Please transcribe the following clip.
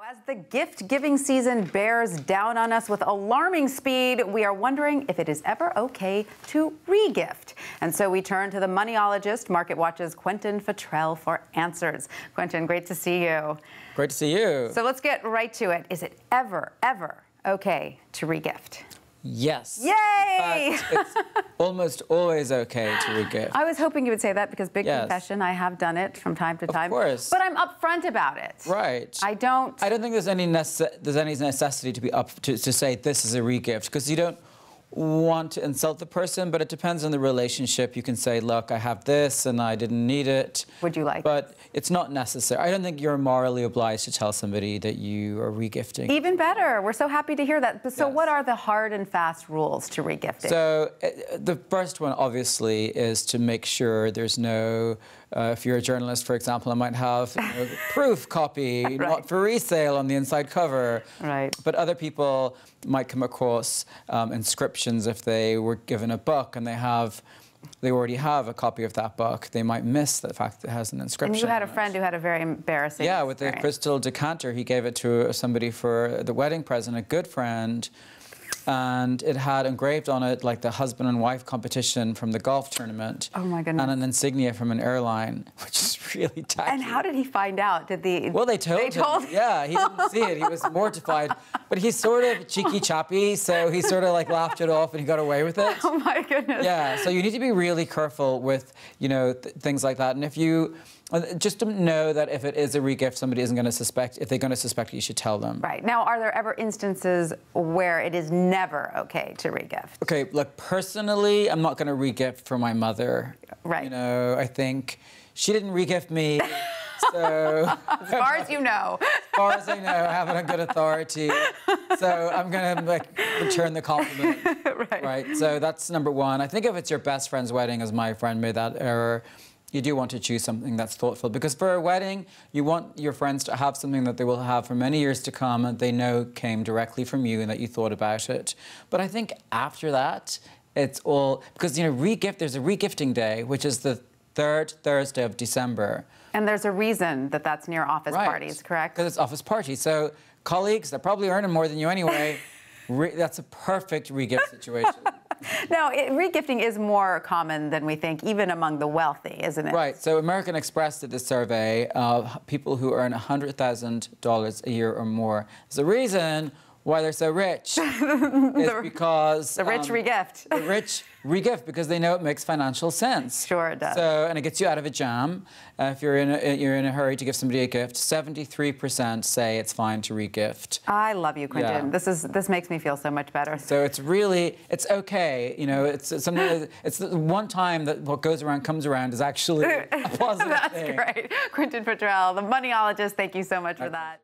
As the gift-giving season bears down on us with alarming speed, we are wondering if it is ever okay to re-gift. And so we turn to the Moneyologist, MarketWatch's Quentin Fottrell for answers. Quentin, great to see you. Great to see you. So let's get right to it. Is it ever okay to re-gift? Yes. Yay! But it's almost always okay to re-gift. I was hoping you would say that because big confession, I have done it from time to time. Of course. But I'm upfront about it. Right. I don't think there's any necessity to be to say this is a re-gift, because you don't want to insult the person, but it depends on the relationship. You can say, look, I have this and I didn't need it. Would you like But it's not necessary. I don't think you're morally obliged to tell somebody that you are re-gifting. Even better. We're so happy to hear that. So Yes. what are the hard and fast rules to re-gifting? So the first one, obviously, is to make sure there's no, if you're a journalist, for example, I might have proof copy, Right. not for resale on the inside cover. Right. But other people might come across inscriptions if they were given a book and they already have a copy of that book. They might miss the fact that it has an inscription. And you had a friend who had a very embarrassing experience. With the crystal decanter. He gave it to somebody for the wedding present, a good friend. And it had engraved on it like the husband and wife competition from the golf tournament. Oh my goodness. And an insignia from an airline, which is really tacky. And how did he find out? Well, they told him. Yeah, he didn't see it. He was mortified. But he's sort of cheeky chappy, so he sort of like laughed it off and he got away with it. Oh my goodness. Yeah, so you need to be really careful with, things like that. And if you just to know that if it is a re-gift, somebody isn't going to suspect. If they're going to suspect, you should tell them. Right. Now, are there ever instances where it is never okay to re-gift? Okay, look, personally, I'm not going to re-gift for my mother. Right. I think she didn't re-gift me, so... As far as you know. As far as I know, I have it on good authority. So I'm going to return the compliment. Right. So that's number one. I think if it's your best friend's wedding, as my friend made that error, you do want to choose something that's thoughtful, because for a wedding, you want your friends to have something that they will have for many years to come and they know came directly from you and that you thought about it. But I think after that, it's all, because, there's a re-gifting day, which is the third Thursday of December. And there's a reason that that's near office parties, correct? Because it's office parties. So colleagues, they're probably earning more than you anyway. That's a perfect re-gift situation. Now, re-gifting is more common than we think, even among the wealthy, isn't it? Right. So American Express did this survey of people who earn $100,000 a year or more. There's a reason why they're so rich. It's because... The rich re-gift. The rich re-gift, because they know it makes financial sense. Sure it does. So, and it gets you out of a jam. If you're in a hurry to give somebody a gift, 73% say it's fine to re-gift. I love you, Quentin. Yeah. This makes me feel so much better. So it's okay. It's something. It's the one time that what goes around comes around is actually a positive thing. That's great. Quentin Fottrell, the Moneyologist, thank you so much for that.